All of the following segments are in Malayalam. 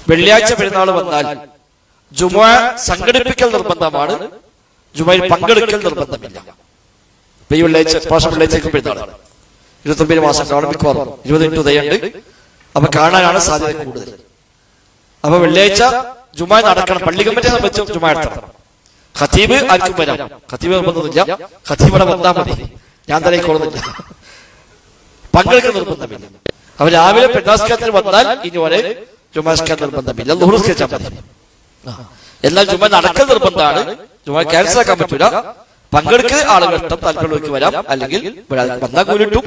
വെള്ളിയാഴ്ച പെരുന്നാൾ വന്നാൽ ജുമുഅ സംഘടിപ്പിക്കൽ നിർബന്ധമാണ്, ജുമുഅയിൽ പങ്കെടുക്കൽ നിർബന്ധമില്ല. ഇപ്പൊ ഈ വെള്ളിയാഴ്ച പെരുന്നാൾ 29 മാസം കാണും, മിക്കവാറും 20 ഉദയുണ്ട്. അപ്പൊ കാണാനാണ് സാധ്യത കൂടുതൽ. അപ്പൊ വെള്ളിയാഴ്ച ജുമുഅ നടക്കണം. പള്ളി കമ്മിറ്റിയെ സംബന്ധിച്ച് ജുമുഅ നടത്തണം. ഖതീബ് ആർക്കും വരാം, ഖതീബ് നിർബന്ധമില്ല, ഖതീബിടെ വന്നാൽ മതി, ഞാൻ തന്നെ കൊള്ളുന്നില്ല. പങ്കെടുക്കൽ നിർബന്ധമില്ല. അവൻ രാവിലെ പെരുന്നാസ്കാരത്തിന് വന്നാൽ ഇനി വരെ ജുമാസ്കാർ നിർബന്ധമില്ല, ളുഹുർസ്കരിച്ചാൽ മതി. എന്നാൽ ജുമുഅ നടക്കൽ നിർബന്ധമാണ്. ജുമുഅ ക്യാൻസൽ ആക്കാൻ പറ്റൂല. പങ്കെടുക്കൽ ആളുകൾ ഇഷ്ടം, താല്പര്യമുള്ളവർക്ക് വരാം, അല്ലെങ്കിൽ വന്നാൽ കൂലിട്ടും,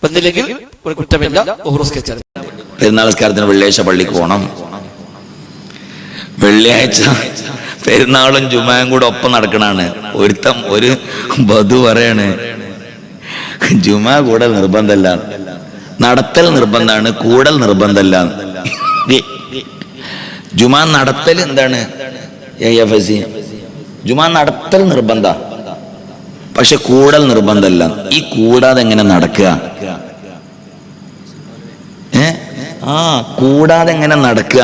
വന്നില്ലെങ്കിൽ ഒരു കുറ്റമില്ല, ളുഹുർസ്കരിച്ചാൽ. പെരുന്നാൾസ്കാരത്തിന് വെള്ളിയാഴ്ച പള്ളിക്ക് പോകണം. വെള്ളിയാഴ്ച പെരുന്നാളും ജുമുഅയും കൂടെ ഒപ്പം നടക്കണാണ്. ഒരു ബധു പറയാണ് ജുമുഅ കൂടൽ നിർബന്ധമല്ല, നടത്തൽ നിർബന്ധമാണ്, കൂടൽ നിർബന്ധമല്ല. ജുമുഅ നടത്തൽ എന്താണ്? ജുമുഅ നടത്തൽ നിർബന്ധ, പക്ഷെ കൂടൽ നിർബന്ധമല്ല. ഈ കൂടാതെ എങ്ങനെ നടക്കുക? കൂടാതെ എങ്ങനെ നടക്കുക?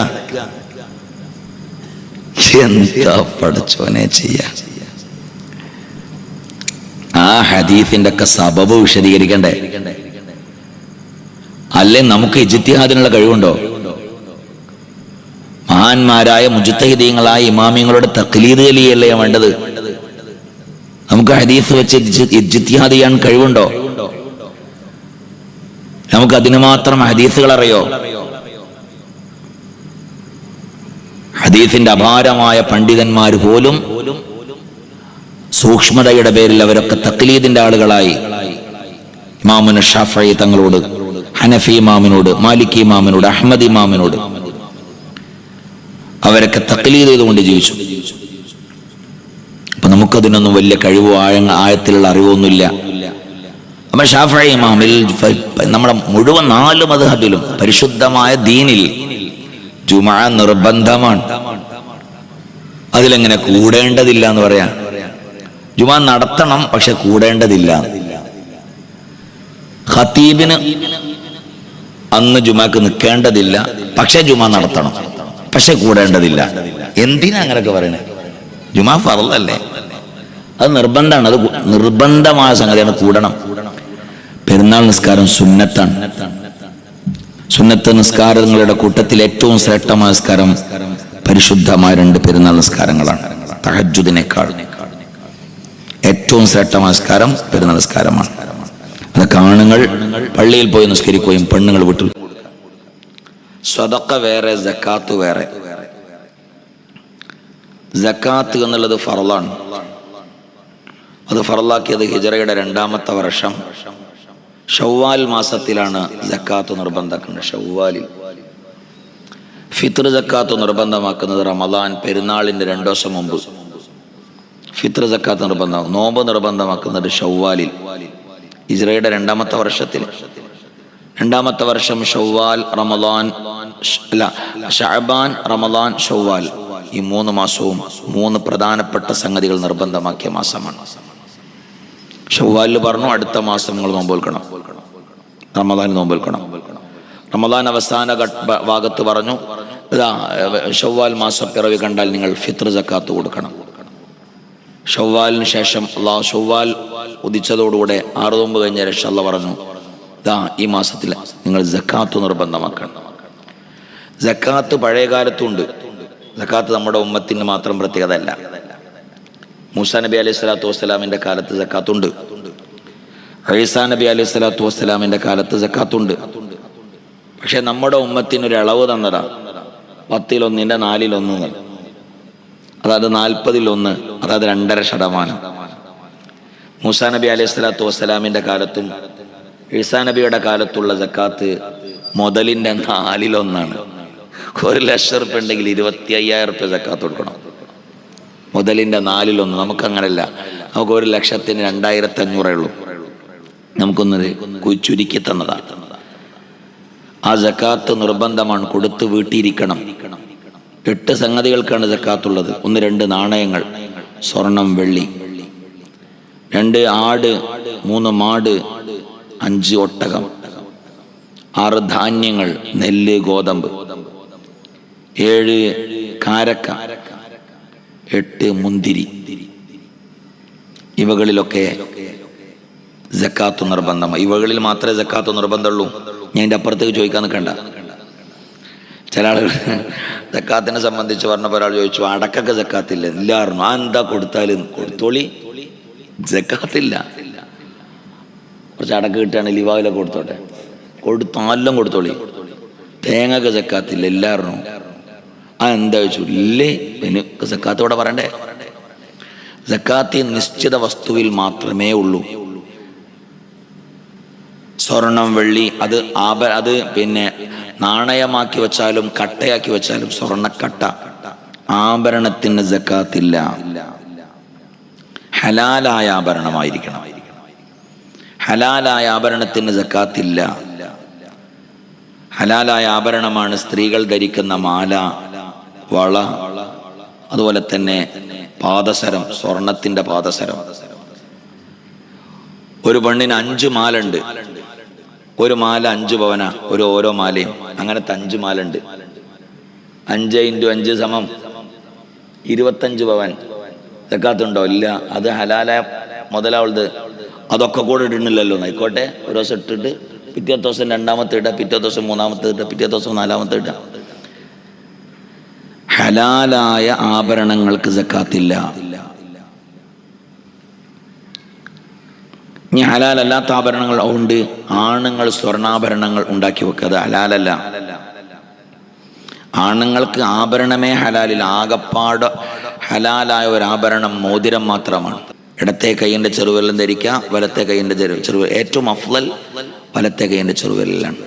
എന്താ പഠിച്ചോനെ ചെയ്യാ? ആ ഹദീസിന്റെ ഒക്കെ സബബ് വിശദീകരിക്കണ്ടേ? അല്ലെ നമുക്ക് ഇജ്തിഹാദിനുള്ള കഴിവുണ്ടോ? മഹാന്മാരായ മുജ്തഹിദീങ്ങളായ ഇമാമിങ്ങളുടെ തഖ്ലീദ് ചെയ്യല്ലേ വേണ്ടത്? നമുക്ക് ഹദീസ് വെച്ച് ഇജ്തിഹാദ് ചെയ്യാൻ കഴിവുണ്ടോ? നമുക്ക് അതിന് മാത്രം ഹദീസുകൾ അറിയോ? ഹദീസിന്റെ അപാരമായ പണ്ഡിതന്മാർ പോലും സൂക്ഷ്മതയുടെ പേരിൽ അവരൊക്കെ തഖ്ലീദിന്റെ ആളുകളായി ഇമാമുന ഷാഫഈ തങ്ങളോട്, ഹനഫി ഇമാമിനോട്, മാലികി ഇമാമിനോട്, അഹ്മദ് ഇമാമിനോട് അവരൊക്കെ തഖ്ലീദ് ചെയ്തുകൊണ്ട് ജീവിച്ചു. അപ്പൊ നമുക്കതിനൊന്നും വലിയ കഴിവോ ആഴത്തിലുള്ള അറിവൊന്നുമില്ല. അപ്പൊ ഷാഫഈ ഇമാമിൽ നമ്മുടെ മുഴുവൻ 4 മദ്ഹബിലും പരിശുദ്ധമായ ദീനിൽ ജുമുഅ നിർബന്ധമാണ്. അതിലെങ്ങനെ കൂടേണ്ടതില്ല എന്ന് പറയാ? ജുമുഅ നടത്തണം, പക്ഷെ കൂടേണ്ടതില്ല. ഖതീബിന് അന്ന് ജുമുഅക്ക് നിൽക്കേണ്ടതില്ല, പക്ഷെ ജുമുഅ നടത്തണം, പക്ഷെ കൂടേണ്ടതില്ല. എന്തിനാ അങ്ങനെയൊക്കെ പറയണേ? ജുമുഅ ഫർളല്ലേ, അത് നിർബന്ധമാണ്, അത് നിർബന്ധമായ സംഗതിയാണ്, കൂടണം. പെരുന്നാൾ നിസ്കാരം സുന്നത്താണ്. സുന്നത്ത് നിസ്കാരങ്ങളുടെ കൂട്ടത്തിൽ ഏറ്റവും ശ്രേഷ്ഠമായ നിസ്കാരം പരിശുദ്ധമായ 2 പെരുന്നാൾ നിസ്കാരങ്ങളാണ്. തഹജ്ജുദിനേക്കാൾ ഏറ്റവും ശ്രേഷ്ഠമായ നിസ്കാരം പെരുന്നാൾ നിസ്കാരമാണ്. അതൊക്കെ ആണുങ്ങൾ പള്ളിയിൽ പോയി നിസ്കരിക്കുകയും പെണ്ണുങ്ങൾ വീട്ടിൽ. സ്വതക്ക വേറെ, സക്കാത്ത് വേറെ. സക്കാത്ത് എന്നുള്ളത് ഫർളാണ്. അത് ഫർളാക്കിയത് ഹിജ്റയുടെ 2ാമത്തെ വർഷം ഷവ്വാൽ മാസത്തിലാണ് സക്കാത്ത് നിർബന്ധമാക്കുന്നത്. ഷവ്വാലിൽ. ഫിത്ർ സക്കാത്ത് നിർബന്ധമാക്കുന്നത് റമദാൻ പെരുന്നാളിന്റെ 2 ദിവസം മുമ്പ്. ഫിത്ർ സക്കാത്ത് നിർബന്ധമാക്കും. നോമ്പ് നിർബന്ധമാക്കുന്നത് ഷവ്വാലിൽ, ഹിജ്റയുടെ 2ാമത്തെ വർഷത്തിൽ. 2ാമത്തെ വർഷം ഷവ്വാൽ, റമദാൻ, ശഅബാൻ, റമദാൻ, ഷവ്വാൽ, ഈ 3 മാസവും 3 പ്രധാനപ്പെട്ട സംഗതികൾ നിർബന്ധമാക്കിയ മാസമാണ്. ഷവ്വാലിൽ പറഞ്ഞു അടുത്ത മാസം നിങ്ങൾ നോമ്പ് വെക്കണം, റമദാൻ നോമ്പ് വെക്കണം. റമദാൻ അവസാന ഭാഗത്ത് പറഞ്ഞു ഷവ്വാൽ മാസം പിറവി കണ്ടാൽ നിങ്ങൾ ഫിത്ർ സക്കാത്ത് കൊടുക്കണം. ഷവ്വാലിന് ശേഷം ഷവ്വാൽ ഉദിച്ചതോടുകൂടെ 6 നോമ്പ് കഴിഞ്ഞ ശേഷം അല്ലാഹ് പറഞ്ഞു ഈ മാസത്തിൽ നിങ്ങൾ സക്കാത്ത് നിർബന്ധമാക്കണം. സക്കാത്ത് പഴയ കാലത്തുണ്ട്. സക്കാത്ത് നമ്മുടെ ഉമ്മത്തിന് മാത്രം പ്രത്യേകത അല്ല. മൂസാ നബി അലൈഹി സ്വലാത്തു വസ്സലാമിന്റെ കാലത്ത് സക്കാത്തുണ്ട്. ഈസാ നബി അലൈഹി സ്വലാത്തു വസ്സലാമിന്റെ കാലത്ത് സക്കാത്തുണ്ട്. പക്ഷെ നമ്മുടെ ഉമ്മത്തിനൊരു അളവ് തന്നതാ, 10-1, 4-1, അതായത് 40-1, അതായത് 2.5%. മൂസാ നബി അലൈഹി സ്വലാത്തു വസ്സലാമിന്റെ കാലത്തും ഈസാ നബിയുടെ കാലത്തുള്ള സക്കാത്ത് മുതലിന്റെ 4-1. 1 ലക്ഷം റുപ്യ ഉണ്ടെങ്കിൽ 25,000 റുപ്യ സക്കാത്ത് കൊടുക്കണം. മുതലിന്റെ 4-1. നമുക്കങ്ങനല്ല. നമുക്ക് 1 ലക്ഷത്തിന് 2,500 ഉള്ളൂ. നമുക്കൊന്നത് ചുരുക്കി തന്നതാണ്. ആ സക്കാത്ത് നിർബന്ധമാണ്, കൊടുത്ത് വീട്ടിയിരിക്കണം. 8 സംഗതികൾക്കാണ് സക്കാത്തുള്ളത്. 1, 2 നാണയങ്ങൾ, സ്വർണം, വെള്ളി, 2 ആട്, 3 മാട്, 5 ഒട്ടകം, 6 ധാന്യങ്ങൾ, നെല്ല്, ഗോതമ്പ്, 7 കാരക്ക, 8 മുന്തിരി. ഇവകളിലൊക്കെ സക്കാത്ത് നിർബന്ധമാണ്. ഇവകളിൽ മാത്രമേ സക്കാത്ത് നിർബന്ധമുള്ളൂ. ഞാൻ എൻ്റെ അപ്പുറത്തേക്ക് ചോദിക്കാൻ നിൽക്കണ്ട. ചില ആളുകൾ സക്കാത്തിനെ സംബന്ധിച്ച് പറഞ്ഞപ്പോൾ ഒരാൾ ചോദിച്ചു, അടക്കൊക്കെ സക്കാത്തില്ല. ഇല്ലായിരുന്നു. ആ എന്താ കൊടുത്താലും കൊടുത്തോളി, സക്കാത്തില്ല. കുറച്ച് അടക്ക കിട്ടുകയാണെങ്കിൽ ലിവാവിലൊക്കെ കൊടുത്തോട്ടെ, കൊടുത്താലും കൊടുത്തോളി. തേങ്ങക്ക് സക്കാത്തില്ല, ഇല്ലായിരുന്നു. ആ എന്താ ചോദിച്ചു, ഇല്ലേ പിന്നെ സക്കാത്തോടെ പറയണ്ടേ? സക്കാത്ത് നിശ്ചിത വസ്തുവിൽ മാത്രമേ ഉള്ളൂ. സ്വർണം, വെള്ളി, അത് പിന്നെ നാണയമാക്കി വെച്ചാലും കട്ടയാക്കി വെച്ചാലും സ്വർണ്ണക്കട്ട, ആഭരണത്തിന് സക്കാത്തില്ല. ഹലാലായ ആഭരണമായിരിക്കണം. ഹലാലായ ആഭരണത്തിന് സക്കാത്തില്ല. ഹലാലായ ആഭരണമാണ് സ്ത്രീകൾ ധരിക്കുന്ന മാല, വള, അതുപോലെ തന്നെ പാദസരം, സ്വർണത്തിന്റെ പാദസരം. ഒരു പെണ്ണിന് 5 മാലുണ്ട്. ഒരു മാല 5 പവന, ഓരോ മാലയും. അങ്ങനത്തെ 5 മാലുണ്ട്. 5 × 5 = 25 പവൻ. സക്കാത്തുണ്ടോ? ഇല്ല. അത് ഹലാലായ മുതലാവുള്ളത്. അതൊക്കെ കൂടെ ഇടുന്നില്ലല്ലോ. ആയിക്കോട്ടെ, ഒരു ദിവസം ഇട്ടിട്ട് പിറ്റേ ദിവസം 2ാമത്തെ ഇടുക, പിറ്റേ ദിവസം 3ാമത്തെ ഇടുക, പിറ്റേ ദിവസം 4ാമത്തെ ഇടുക. ഹലാലായ ആഭരണങ്ങൾക്ക് സക്കാത്തില്ല. ഇനി ഹലാലല്ലാത്ത ആഭരണങ്ങൾ ഉണ്ട്. ആണുങ്ങൾ സ്വർണ്ണാഭരണങ്ങൾ ഉണ്ടാക്കി വെക്കുക, അത് ഹലാലല്ല. ആണുങ്ങൾക്ക് ആഭരണമേ ഹലാലില്ല. ആകപ്പാട് ഹലാലായ ഒരു ആഭരണം മോതിരം മാത്രമാണ്. ഇടത്തെ കൈയിൻ്റെ ചെറുവിരലും ധരിക്കുക, വലത്തെ കൈയിൻ്റെ ചെറുവിരൽ. ഏറ്റവും അഫ്ളൽ വലത്തെ കൈയിൻ്റെ ചെറുവിരലാണ്.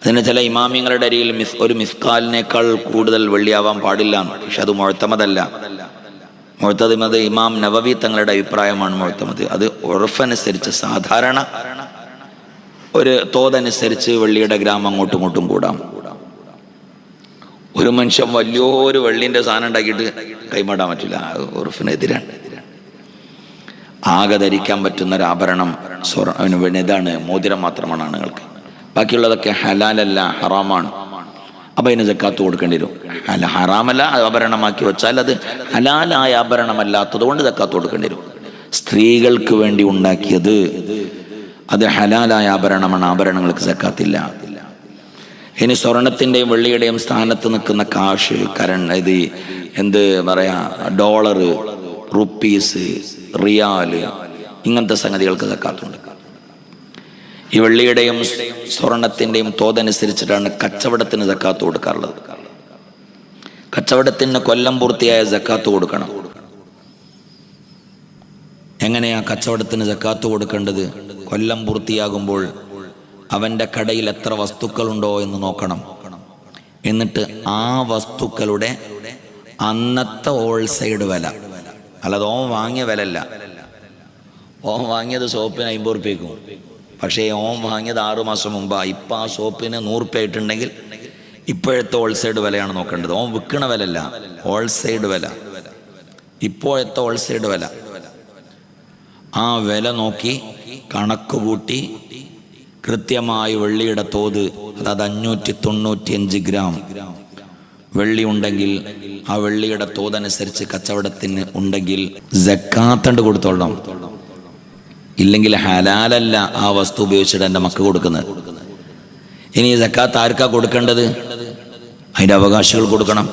അതിന് ചില ഇമാമിങ്ങളുടെ അരിയിൽ ഒരു മിസ്കാലിനേക്കാൾ കൂടുതൽ വെള്ളിയാവാൻ പാടില്ല. പക്ഷെ അത് മുഅ്തമദല്ല. മുഅ്തമദ് ഇമാം നവവി തങ്ങളുടെ അഭിപ്രായമാണ് മുഅ്തമദ്. അത് ഉർഫനുസരിച്ച്, സാധാരണ ഒരു തോതനുസരിച്ച് വെള്ളിയുടെ ഗ്രാം അങ്ങോട്ടും ഇങ്ങോട്ടും കൂടാം. ഒരു മനുഷ്യൻ വലിയൊരു വെള്ളിൻ്റെ സാധനം ഉണ്ടാക്കിയിട്ട് കൈമാടാൻ പറ്റില്ല, ഉർഫിനെതിരാണ്. ആകെ ധരിക്കാൻ പറ്റുന്ന ഒരു ആഭരണം ഇതാണ്, മോതിരം മാത്രമാണ് ആണുങ്ങൾക്ക്. ബാക്കിയുള്ളതൊക്കെ ഹലാലല്ല, ഹറാമാണ്. അപ്പം അതിന് സക്കാത്ത് കൊടുക്കേണ്ടി വരും. ഹറാമല്ല, ആഭരണമാക്കി വെച്ചാൽ അത് ഹലാലായ ആഭരണമല്ലാത്തത് കൊണ്ട് സക്കാത്ത് കൊടുക്കേണ്ടി വരും. സ്ത്രീകൾക്ക് വേണ്ടി ഉണ്ടാക്കിയത് അത് ഹലാലായ ആഭരണമാണ്, ആഭരണങ്ങൾക്ക് സക്കാത്തില്ല. ഇനി സ്വർണത്തിൻ്റെയും വെള്ളിയുടെയും സ്ഥാനത്ത് നിൽക്കുന്ന കാശ്, ഇത് എന്ത് പറയാ, ഡോളർ, റുപ്പീസ്, റിയാല്, ഇങ്ങനത്തെ സംഗതികൾക്ക് സക്കാത്തുണ്ട്. ഈ വെള്ളിയുടെയും സ്വർണത്തിൻ്റെയും തോതനുസരിച്ചിട്ടാണ് കച്ചവടത്തിന് സക്കാത്ത് കൊടുക്കാറുള്ളത്. കച്ചവടത്തിന് കൊല്ലം പൂർത്തിയായ സക്കാത്ത് കൊടുക്കണം. എങ്ങനെയാ കച്ചവടത്തിന് സക്കാത്ത് കൊടുക്കേണ്ടത്? കൊല്ലം പൂർത്തിയാകുമ്പോൾ അവൻ്റെ കടയിൽ എത്ര വസ്തുക്കളുണ്ടോ എന്ന് നോക്കണം. എന്നിട്ട് ആ വസ്തുക്കളുടെ അന്നത്തെ ഹോൾസെയിൽ വില, അല്ലാതെ ഓൻ വാങ്ങിയ വില അല്ല. ഓൻ വാങ്ങിയത് സോപ്പിന് 50 ഉറുപ്പ്യക്കും, പക്ഷേ ഓൻ വാങ്ങിയത് 6 മാസം മുമ്പാണ്. ഇപ്പം ആ സോപ്പിന് 100 ഉറുപ്പ്യ ആയിട്ടുണ്ടെങ്കിൽ ഇപ്പോഴത്തെ ഹോൾസെയിൽ വിലയാണ് നോക്കേണ്ടത്. ഓൻ വിൽക്കണ വില അല്ല, ഹോൾസെയിൽ വില, ഇപ്പോഴത്തെ ഹോൾസെയിൽ വില. ആ വില നോക്കി കണക്ക് കൂട്ടി കൃത്യമായി വെള്ളിയുടെ തോത്, അതായത് 595 ഗ്രാം വെള്ളി ഉണ്ടെങ്കിൽ ആ വെള്ളിയുടെ തോതനുസരിച്ച് കച്ചവടത്തിന് ഉണ്ടെങ്കിൽ സക്കാത്ത് കൊടുത്തോളണം. ഇല്ലെങ്കിൽ ഹലാലല്ല ആ വസ്തു ഉപയോഗിച്ചിട്ട് എൻ്റെ മക്കൾ കൊടുക്കുന്നത്. ഇനി സക്കാത്ത് ആർക്കാ കൊടുക്കേണ്ടത്? അതിൻ്റെ അവകാശികൾ കൊടുക്കണം.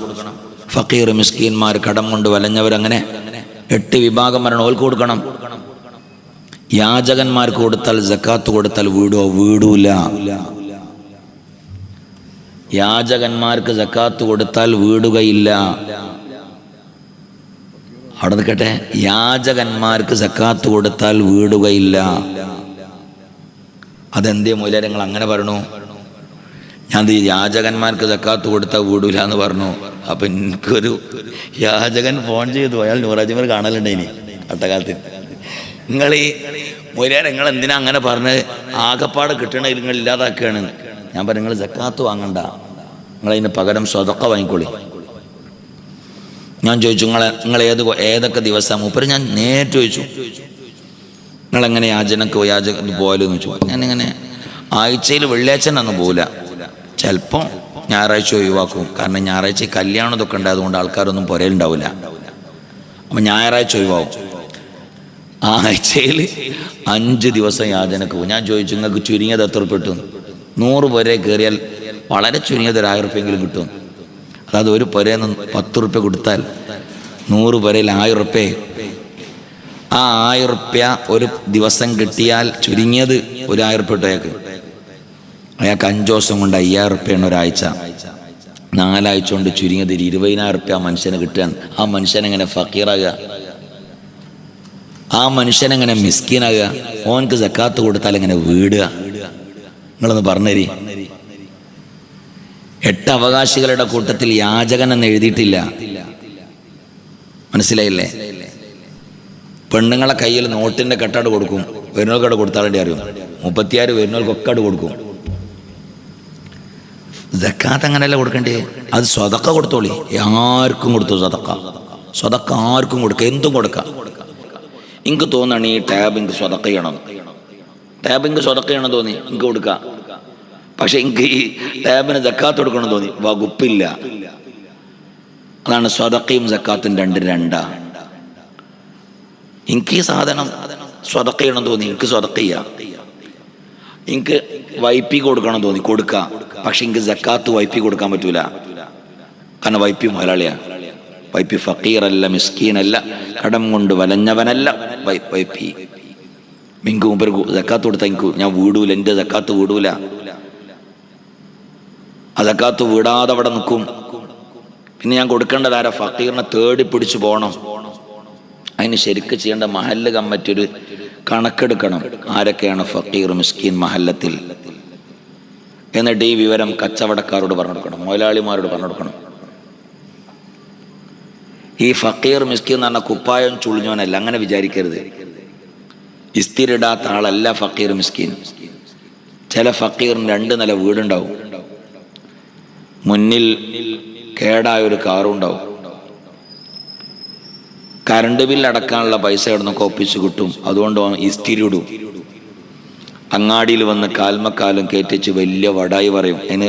ഫക്കീർ, മിസ്കീന്മാർ, കടം കൊണ്ട് വലഞ്ഞവരങ്ങനെ 8 വിഭാഗം വരണം, ഓൽക്ക് കൊടുക്കണം. യാചകന്മാർക്ക് കൊടുത്താൽ, സക്കാത്ത് കൊടുത്താൽ വീടൂല. യാചകന്മാർക്ക് സക്കാത്ത് കൊടുത്താൽ വീടുകയില്ല. അവിടെ നിൽക്കട്ടെ, യാചകന്മാർക്ക് സക്കാത്ത് കൊടുത്താൽ വീടുകയില്ല. അതെന്തേ മൂല്യങ്ങൾ അങ്ങനെ പറഞ്ഞു? ഞാൻ യാചകന്മാർക്ക് സക്കാത്ത് കൊടുത്താൽ വീടൂല എന്ന് പറഞ്ഞു. അപ്പൊ എനിക്കൊരു യാചകൻ ഫോൺ ചെയ്തു, അയാൾ നൂറാജിമർ കാണലുണ്ട് ഇനി അട്ടകാലത്ത്. നിങ്ങൾ ഈ മൂല്യർ നിങ്ങൾ എന്തിനാ അങ്ങനെ പറഞ്ഞത്? ആകപ്പാട് കിട്ടണ നിങ്ങൾ ഇല്ലാതാക്കുകയാണ്. ഞാൻ പറഞ്ഞു, നിങ്ങൾ സക്കാത്ത് വാങ്ങണ്ട, നിങ്ങളതിന് പകരം സ്വതക്ക വാങ്ങിക്കോളി. ഞാൻ ചോദിച്ചു, നിങ്ങൾ ഏതൊക്കെ ദിവസം? മൂപ്പര് ഞാൻ നേരിട്ട് ചോദിച്ചു, നിങ്ങളെങ്ങനെ യാചനക്ക് പോയാലും ചോദിച്ചു. ഞാനിങ്ങനെ ആഴ്ചയിൽ വെള്ളിയാഴ്ച ഒന്നും പോകില്ല, ചിലപ്പോൾ ഞായറാഴ്ച ഒഴിവാക്കും. കാരണം ഞായറാഴ്ച കല്യാണം ഇതൊക്കെ ഉണ്ട്, അതുകൊണ്ട് ആൾക്കാരൊന്നും പുരയിലുണ്ടാവില്ല. അപ്പം ഞായറാഴ്ച ഒഴിവാകും. ആഴ്ചയിൽ 5 ദിവസം യാചനക്ക് പോകും. ഞാൻ ചോദിച്ചു, നിങ്ങൾക്ക് ചുരുങ്ങിയത് എത്ര ഉറുപ്പിക കിട്ടും? 100 പുര കയറിയാൽ വളരെ ചുരുങ്ങിയത് 1000 ഉറുപ്പിയെങ്കിലും കിട്ടും. അതായത് ഒരു പുരയിൽ 10 ഉറുപ്പിക കൊടുത്താൽ 100 പുരയിൽ 1000 ഉറുപ്പിക. ആ 1000 ഉറുപ്പിക ഒരു ദിവസം കിട്ടിയാൽ ചുരുങ്ങിയത് ഒരു 1000 ഉറുപ്പിക കിട്ടും അയാൾക്ക്. അയാൾക്ക് 5 ദിവസം കൊണ്ട് 5000 ഉറുപ്പിയാണ് ഒരാഴ്ച. 4 ആഴ്ച കൊണ്ട് ചുരുങ്ങിയത് 20,000 ഉറുപ്പിക ആ മനുഷ്യന് കിട്ടുകയാണ്. ആ മനുഷ്യനെങ്ങനെ ഫക്കീറാകുക? ആ മനുഷ്യനെങ്ങനെ മിസ്കീനാകുക? ഓനക്ക് സക്കാത്ത് കൊടുത്താൽ എങ്ങനെ വീടുക? നിങ്ങളൊന്ന് പറഞ്ഞേരി. 8 അവകാശികളുടെ കൂട്ടത്തിൽ യാചകൻ എന്ന് എഴുതിയിട്ടില്ല. മനസ്സിലായില്ലേ? പെണ്ണുങ്ങളെ കയ്യിൽ നോട്ടിന്റെ കെട്ടാട് കൊടുക്കും. വരുന്നവർക്കട് കൊടുത്താളേണ്ടി അറിയും. 36 വരുന്നവർക്കൊക്കെ അത് കൊടുക്കും. സക്കാത്ത് അങ്ങനെയല്ല കൊടുക്കണ്ടേ? അത് സ്വതക്ക കൊടുത്തോളി. ആർക്കും കൊടുത്തു സ്വതക്ക. സ്വതക്ക ആർക്കും കൊടുക്കുക, എന്തും കൊടുക്കാം. എനിക്ക് തോന്നണം ഈ ടാബ് എനിക്ക് സ്വതക്ക ചെയ്യണം, ടാബ് എനിക്ക് സ്വതക്ക ചെയ്യണം തോന്നി, എനിക്ക് കൊടുക്കാം. പക്ഷെ എനിക്ക് ഈ ടാബിന് സക്കാത്ത് കൊടുക്കണം തോന്നി, വകുപ്പില്ല. അതാണ് സ്വതക്കയും സക്കാത്തും രണ്ടാ. എനിക്ക് ഈ സാധനം സ്വതക്ക ചെയ്യണം തോന്നി, എനിക്ക് സ്വതക്ക ചെയ്യാം. എനിക്ക് വൈപ്പി കൊടുക്കണം തോന്നി, കൊടുക്കാം. പക്ഷെ എനിക്ക് സക്കാത്ത് വൈപ്പി കൊടുക്കാൻ പറ്റൂല. കാരണം വൈപ്പി മുതലാളിയാ. വൈപ്പി ഫക്കീറല്ല, മിസ്കീനല്ല, കടം കൊണ്ട് വലഞ്ഞവനല്ല. വൈപ്പി എനിക്ക് മുമ്പ് സക്കാത്ത് കൊടുത്താൽ എനിക്ക് ഞാൻ വീടൂല, എൻ്റെ സക്കാത്ത് വീടൂല. ആ സക്കാത്ത് വീടാതെ അവിടെ നിൽക്കും. പിന്നെ ഞാൻ കൊടുക്കേണ്ടത് ആരാ? ഫക്കീറിനെ തേടി പിടിച്ചു പോകണം. അതിന് ശരിക്ക് ചെയ്യേണ്ട മഹല്ല് കമ്മിറ്റി ഒരു കണക്കെടുക്കണം, ആരൊക്കെയാണ് ഫക്കീർ മിസ്കീൻ മഹല്ലത്തിൽ. എന്നിട്ട് ഈ വിവരം കച്ചവടക്കാരോട് പറഞ്ഞു കൊടുക്കണം, മുതലാളിമാരോട് പറഞ്ഞു കൊടുക്കണം. ഈ ഫക്കീർ മിസ്കീൻ എന്ന് പറഞ്ഞാൽ കുപ്പായം ചുളിഞ്ഞോനല്ല, അങ്ങനെ വിചാരിക്കരുത്. ഇസ്തിരിടാത്ത ആളല്ല ഫക്കീർ മിസ്കീൻ. ചില ഫക്കീറിന് 2 നില വീടുണ്ടാവും, മുന്നിൽ കേടായ ഒരു കാറും ഉണ്ടാവും. കറണ്ട് ബില്ലടക്കാനുള്ള പൈസ ഇവിടുന്നൊക്കെ ഒപ്പിച്ച് കിട്ടും. അതുകൊണ്ട് ഇസ്തിരിടും. അങ്ങാടിയിൽ വന്ന് കാൽമക്കാലും കയറ്റിച്ച് വലിയ വടായി പറയും. അതിന്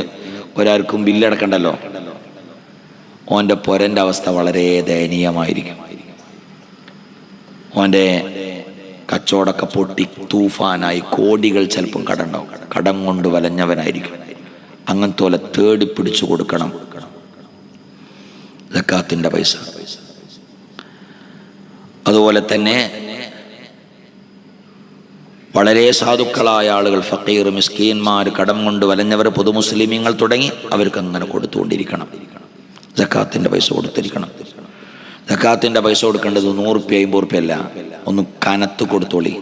ഒരാൾക്കും ബില്ലടക്കണ്ടല്ലോ. ഓൻ്റെ പൊരൻ്റെ അവസ്ഥ വളരെ ദയനീയമായിരിക്കും. ഓൻ്റെ കച്ചവടമൊക്കെ പൊട്ടി തൂഫാനായി, കോടികൾ ചിലപ്പം കടണ്ടാവും. കടം കൊണ്ട് വലഞ്ഞവനായിരിക്കും. അങ്ങനത്തെ പോലെ തേടി പിടിച്ചു കൊടുക്കണം സക്കാത്തിന്റെ പൈസ. അതുപോലെ തന്നെ വളരെ സാധുക്കളായ ആളുകൾ, ഫക്കീർ മിസ്കീന്മാർ, കടം കൊണ്ട് വലഞ്ഞവർ, പൊതുമുസ്ലിമീങ്ങൾ തുടങ്ങി അവർക്ക് അങ്ങനെ കൊടുത്തുകൊണ്ടിരിക്കണം. സക്കാത്തിന്റെ പൈസ കൊടുത്തിരിക്കണം. സക്കാത്തിന്റെ പൈസ കൊടുക്കേണ്ടത് 100 ഉറുപ്പിക 50 ഉറുപ്പിക അല്ല, ഒന്ന് കനത്ത് കൊടുത്തോളി,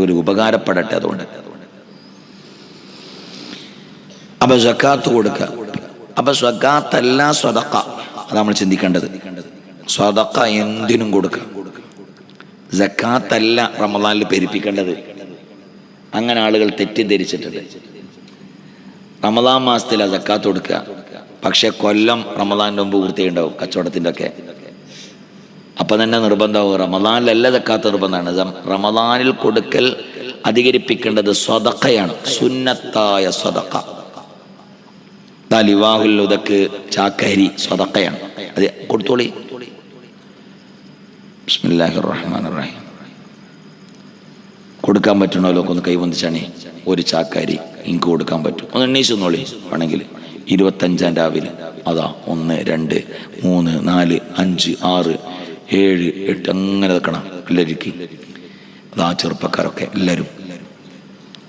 ഒരു ഉപകാരപ്പെടട്ടെ. അതുകൊണ്ട് അപ്പൊ സക്കാത്ത് കൊടുക്കുക. അപ്പൊ സക്കാത്തല്ല സ്വതക്ക, അത് നമ്മൾ ചിന്തിക്കേണ്ടത്. സ്വതക്ക എന്തിനും കൊടുക്കുക, സക്കാത്തല്ല റമദാനിൽ പെരുപ്പിക്കേണ്ടത്. അങ്ങനെ ആളുകൾ തെറ്റിദ്ധരിച്ചിട്ടുണ്ട്. റമദാൻ മാസത്തിലാണ് സക്കാത്ത് കൊടുക്കുക, പക്ഷെ കൊല്ലം റമദാനിൻ്റെ മുമ്പ് പൂർത്തിയുണ്ടാവും കച്ചവടത്തിൻ്റെ ഒക്കെ. അപ്പം തന്നെ നിർബന്ധമാവും. റമദാനിലല്ല സക്കാത്ത് നിർബന്ധമാണ്. റമദാനിൽ കൊടുക്കൽ അധികരിപ്പിക്കേണ്ടത് സ്വതക്കയാണ്, സുന്നത്തായ സ്വതക്ക. ലിവാഹുൽ ഉദക്ക് ചാക്കരി സ്വതക്കയാണ്, അത് കൊടുത്തോളി. ബിസ്മില്ലാഹിർ റഹ്മാനിർ റഹീം. കൊടുക്കാൻ പറ്റണമല്ലോ, ഒന്ന് കൈവന്നിച്ചാണേ. ഒരു ചാക്കാരി എനിക്ക് കൊടുക്കാൻ പറ്റും. ഒന്ന് എണ്ണീച്ചൊന്നോളി വേണമെങ്കിൽ. 25 രാവിലെ അതാ 1 2 3 4 5 6 7 8 അങ്ങനെ വെക്കണം എല്ലാവർക്കും. അതാ ചെറുപ്പക്കാരൊക്കെ എല്ലാവരും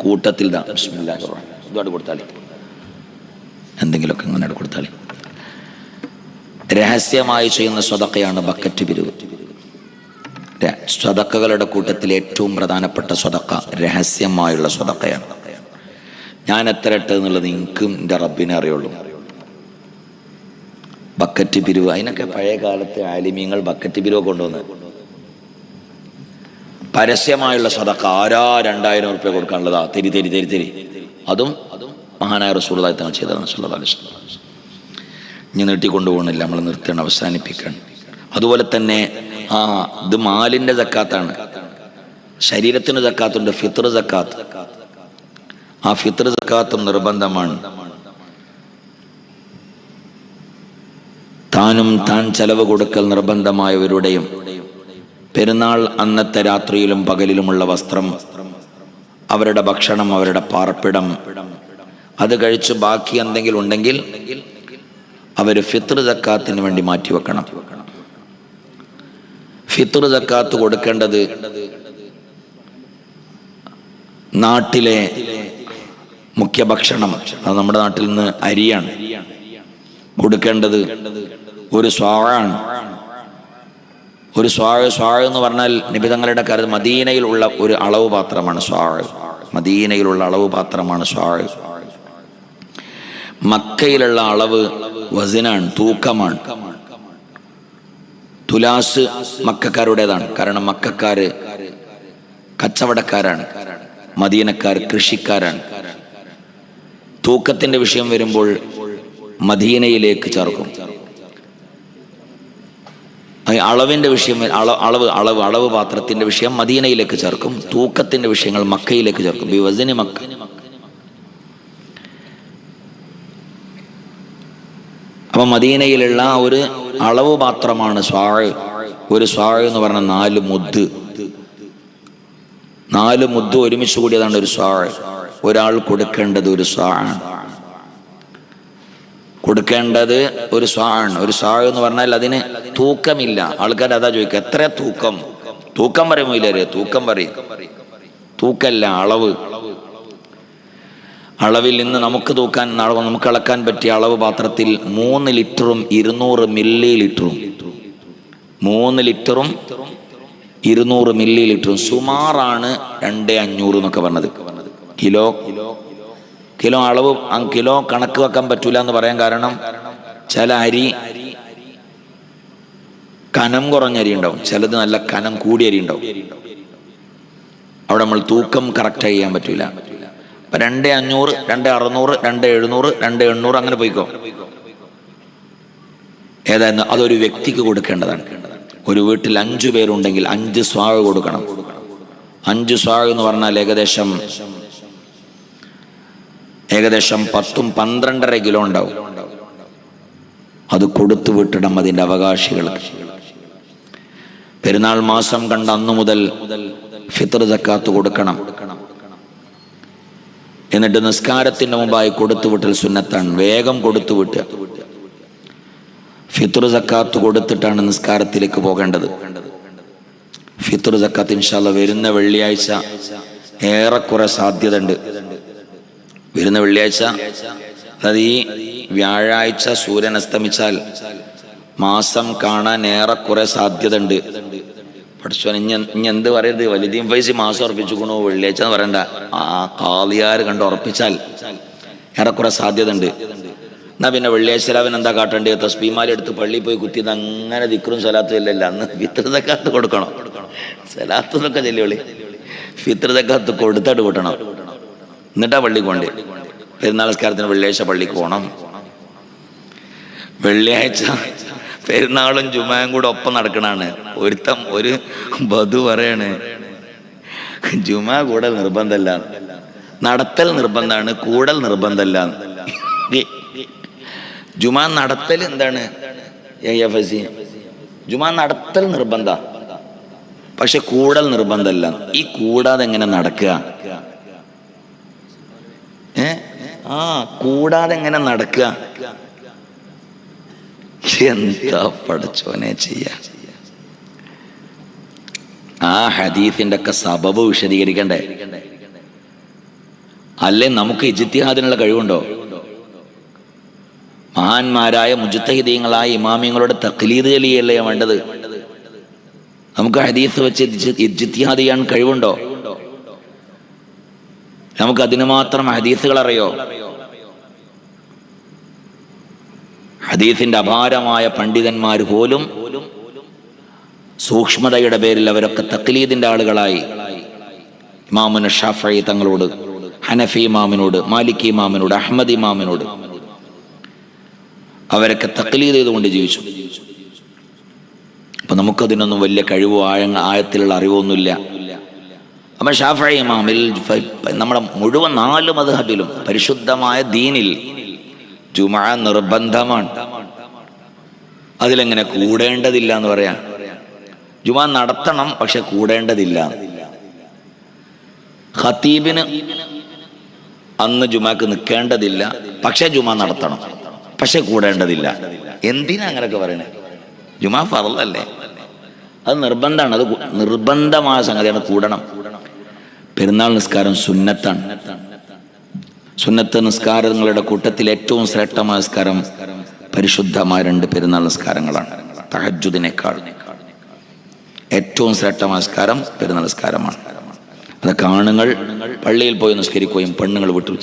കൂട്ടത്തിൽ ഇതാ ബിസ്മില്ലാഹിർ റഹ്മാൻ ഇതോട് കൊടുത്താളി, എന്തെങ്കിലുമൊക്കെ ഇങ്ങനെ കൊടുത്താളി. രഹസ്യമായി ചെയ്യുന്ന സ്വതക്കയാണ് ബക്കറ്റ് പിരിവ്. സ്വതക്കകളുടെ കൂട്ടത്തിൽ ഏറ്റവും പ്രധാനപ്പെട്ട സ്വതക്ക രഹസ്യമായുള്ള സ്വതക്കയാണ്. ഞാൻ എത്ര ഇട്ട് എന്നുള്ളത് എനിക്കും എൻ്റെ റബ്ബിനെ അറിയുള്ളൂ. ബക്കറ്റ് പിരിവ്, അതിനൊക്കെ പഴയ കാലത്ത് ആലിമീങ്ങൾ ബക്കറ്റ് പിരിവ് കൊണ്ടുവന്ന് പരസ്യമായുള്ള സ്വതക്ക. ആരാ 2000 ഉറുപ്പിക കൊടുക്കാനുള്ളതാ, തെരി തെരി തെരി തെരി. അതും മഹാനായ റസൂലുള്ളാഹി തങ്ങൾ ചെയ്തതാണ് സല്ലല്ലാഹു അലൈഹി വസല്ലം. ഇനി നീട്ടിക്കൊണ്ടുപോകണില്ല, നമ്മൾ നിർത്തണം, അവസാനിപ്പിക്കണം. അതുപോലെ തന്നെ ഇത് മാലിന്റെ സക്കാത്താണ്. ശരീരത്തിന് സക്കാത്തുണ്ട്, ഫിത്ർ സക്കാത്ത്. ആ ഫിത്ർ സക്കാത്തും നിർബന്ധമാണ്. താനും താൻ ചെലവ് കൊടുക്കൽ നിർബന്ധമായവരുടെയും പെരുന്നാൾ അന്നത്തെ രാത്രിയിലും പകലിലുമുള്ള വസ്ത്രം, അവരുടെ ഭക്ഷണം, അവരുടെ പാർപ്പിടം, അത് കഴിച്ച് ബാക്കി എന്തെങ്കിലും ഉണ്ടെങ്കിൽ അവർ ഫിത്ർ സക്കാത്തിന് വേണ്ടി മാറ്റിവെക്കണം. ഫിത്ർ സക്കാത്ത് കൊടുക്കേണ്ടത് നാട്ടിലെ മുഖ്യ ഭക്ഷണം, അത് നമ്മുടെ നാട്ടിൽ നിന്ന് അരിയാണ്. കൊടുക്കേണ്ടത് ഒരു സ്വാഴാണ്. ഒരു സ്വാഴ് എന്ന് പറഞ്ഞാൽ നബി തങ്ങളുടെ കാലത്ത് മദീനയിലുള്ള ഒരു അളവ് പാത്രമാണ് സ്വാഴ്. മദീനയിലുള്ള അളവ് പാത്രമാണ് സ്വാഴ്. മക്കയിലുള്ള അളവ് വസിനാണ്, തൂക്കമാണ്. തുലാസ് മക്കാരുടേതാണ്. കാരണം മക്കാര് കച്ചവടക്കാരാണ്, മദീനക്കാർ കൃഷിക്കാരാണ്. തൂക്കത്തിന്റെ വിഷയം വരുമ്പോൾ മദീനയിലേക്ക് ചേർക്കും. അളവിന്റെ വിഷയം, അളവ് പാത്രത്തിന്റെ വിഷയം മദീനയിലേക്ക് ചേർക്കും. തൂക്കത്തിന്റെ വിഷയങ്ങൾ മക്കയിലേക്ക് ചേർക്കും. ബിവസിന് മക്ക. അപ്പൊ മദീനയിലുള്ള ഒരു അളവ് പാത്രമാണ് സ്വാഴ്. ഒരു സ്വാഴ് എന്ന് പറഞ്ഞ 4 മുദ്ദ്. 4 മുദ്ദ് ഒരുമിച്ച് കൂടിയതാണ് ഒരു സ്വാഴ്. ഒരാൾ കൊടുക്കേണ്ടത് ഒരു സ്വാഴാണ്. കൊടുക്കേണ്ടത് ഒരു സ്വാഴാണ്. ഒരു സ്വാഴ് എന്ന് പറഞ്ഞാൽ അതിന് തൂക്കമില്ല. ആൾക്കാർ അതാ ചോദിക്കുക, എത്ര തൂക്കം? തൂക്കം പറയുമോ? ഇല്ലേ, തൂക്കം പറയും. തൂക്കല്ല, അളവ്. അളവിൽ നിന്ന് നമുക്ക് തൂക്കാൻ, നമുക്ക് അളക്കാൻ പറ്റിയ അളവ് പാത്രത്തിൽ 3 ലിറ്ററും 200 മില്ലി ലിറ്ററും 3 ലിറ്ററും 200 മില്ലി ലിറ്ററും സുമാറാണ് 2500 എന്നൊക്കെ പറഞ്ഞത്. കിലോ അളവ്, കിലോ കണക്ക് വെക്കാൻ പറ്റൂല എന്ന് പറയാൻ കാരണം ചില അരി കനം കുറഞ്ഞ അരി ഉണ്ടാവും, ചിലത് നല്ല കനം കൂടിയ അരി ഉണ്ടാവും. അവിടെ നമ്മൾ തൂക്കം കറക്റ്റ് ചെയ്യാൻ പറ്റൂല. അപ്പൊ 2500, 2600, 2700, 2800 അങ്ങനെ പോയിക്കോ. ഏതായിരുന്നു അതൊരു വ്യക്തിക്ക് കൊടുക്കേണ്ടതാണ്. ഒരു വീട്ടിൽ 5 പേരുണ്ടെങ്കിൽ 5 സ്വാഴ് കൊടുക്കണം. 5 സ്വാഴ് എന്ന് പറഞ്ഞാൽ ഏകദേശം 10-12.5 കിലോ ഉണ്ടാവും. അത് കൊടുത്തു വിട്ടിടം അതിൻ്റെ അവകാശികൾക്ക്. പെരുന്നാൾ മാസം കണ്ട അന്നു മുതൽ ഫിത്ർ സക്കാത്ത് കൊടുക്കണം. എന്നിട്ട് നിസ്കാരത്തിന് മുമ്പായി കൊടുത്തുവിട്ടൽ സുന്നത്താണ്. വേഗം കൊടുത്തുവിട്ടുക. ഫിത്ർ സക്കാത്ത് കൊടുത്തിട്ടാണ് നിസ്കാരത്തിലേക്ക് പോകേണ്ടത്. ഫിത്ർ സക്കാത്ത് ഇൻഷാ അല്ലാഹ് വരുന്ന വെള്ളിയാഴ്ച ഏറെക്കുറെ സാധ്യത ഉണ്ട്. വരുന്ന വെള്ളിയാഴ്ച, അതായത് ഈ വ്യാഴാഴ്ച സൂര്യൻ അസ്തമിച്ചാൽ മാസം കാണാൻ ഏറെക്കുറെ സാധ്യത ഉണ്ട്. പഠിച്ചോൻ ഇനി എന്ത് പറയരുത്, വലിയ പൈസ മാസം ഉറപ്പിച്ചുക്കണോ വെള്ളിയാഴ്ച എന്ന് പറയണ്ട. ആ കാളിയാർ കണ്ട് ഉറപ്പിച്ചാൽ ഏറെക്കുറെ സാധ്യത ഉണ്ട്. എന്നാ പിന്നെ വെള്ളിയാഴ്ച രാവിലെ എന്താ കാട്ടേണ്ടത്? തസ്ബീമാലെടുത്ത് പള്ളിയിൽ പോയി കുത്തിയത് അങ്ങനെ ദിക്റും സലാത്തും ഇല്ലല്ല. അന്ന് ഫിത്ർ സക്കാത്ത് കൊടുക്കണം. സലാത്ത് എന്നൊക്കെ ചെല്ലുവിളി, ഫിത്ർ സക്കാത്ത് കൊടുത്തിട്ട് കൂട്ടണം. എന്നിട്ടാ പള്ളി കൊണ്ട് പെരുന്നാൾ നിസ്കാരത്തിന് വെള്ളിയാഴ്ച പള്ളിക്ക് പോകണം. വെള്ളിയാഴ്ച പെരുന്നാളും ജുമായും കൂടെ ഒപ്പം നടക്കണാണ്. ഒരു ബധു പറയാണ്, ജുമാ കൂടൽ നിർബന്ധമല്ല, നടത്തൽ നിർബന്ധമാണ്, കൂടൽ നിർബന്ധമല്ല. ജുമാ നടത്തൽ എന്താണ്? ജുമാ നടത്തൽ നിർബന്ധ, പക്ഷെ കൂടൽ നിർബന്ധമല്ല. ഈ കൂടാതെ എങ്ങനെ നടക്കുക? കൂടാതെ എങ്ങനെ നടക്കുക? എന്താ പഠിച്ചോനെ ചെയ്യാ? ആ ഹദീസിന്റെ ഒക്കെ സബബ് വിശദീകരിക്കണ്ടേ? അല്ലേ നമുക്ക് ഇജ്തിഹാദിനുള്ള കഴിവുണ്ടോ? മഹാന്മാരായ മുജ്തഹിദീങ്ങളായ ഇമാമിങ്ങളുടെ തഖ്ലീദ് ചെയ്യല്ലേ വേണ്ടത്? നമുക്ക് ഹദീസ് വെച്ച് ഇജ്തിഹാദ് ചെയ്യാൻ കഴിവുണ്ടോ? നമുക്ക് അതിന് മാത്രം ഹദീസുകൾ അറിയോ? ഹദീസിന്റെ അപാരമായ പണ്ഡിതന്മാർ പോലും സൂക്ഷ്മതയുടെ പേരിൽ അവരൊക്കെ തഖ്ലീദിന്റെ ആളുകളായി. ഇമാമുന ഷാഫഈ തങ്ങളോട്, ഹനഫി ഇമാമിനോട്, മാലിക്കി ഇമാമിനോട്, അഹ്മദ് ഇമാമിനോട് അവരൊക്കെ തഖ്ലീദ് ചെയ്തുകൊണ്ട് ജീവിച്ചു. അപ്പൊ നമുക്കതിനൊന്നും വലിയ കഴിവോ ആഴത്തിലുള്ള അറിവൊന്നുമില്ല. അപ്പൊ ഷാഫഈ ഇമാമിൽ നമ്മുടെ മുഴുവൻ 4 മദ്ഹബിലും പരിശുദ്ധമായ ദീനിൽ ജുമുഅ നിർബന്ധമാണ്. അതിലെങ്ങനെ കൂടേണ്ടതില്ല എന്ന് പറയാ? ജുമാ നടത്തണം, പക്ഷെ കൂടേണ്ടതില്ല. ഖതീബിന് അന്ന് ജുമാക്ക് നിൽക്കേണ്ടതില്ല, പക്ഷെ ജുമാ നടത്തണം, പക്ഷെ കൂടേണ്ടതില്ല. എന്തിനാ അങ്ങനെയൊക്കെ പറയണേ? ജുമാ ഫർളല്ലേ, അത് നിർബന്ധമാണ്, അത് നിർബന്ധമായ സംഗതിയാണ്, കൂടണം. പെരുന്നാൾ നിസ്കാരം സുന്നത്താണ്. സുന്നത്ത് നിസ്കാരങ്ങളുടെ കൂട്ടത്തിൽ ഏറ്റവും ശ്രേഷ്ഠമായ നിസ്കാരം പരിശുദ്ധമായ 2 പെരുന്നാൾ നിസ്കാരങ്ങളാണ്. തഹജ്ജുദിനേക്കാൾ ഏറ്റവും ശ്രേഷ്ഠമായ നിസ്കാരം പെരുന്നാൾ നിസ്കാരമാണ്. അതൊക്കെ ആണുങ്ങൾ പള്ളിയിൽ പോയി നിസ്കരിക്കുകയും പെണ്ണുങ്ങൾ വീട്ടിൽ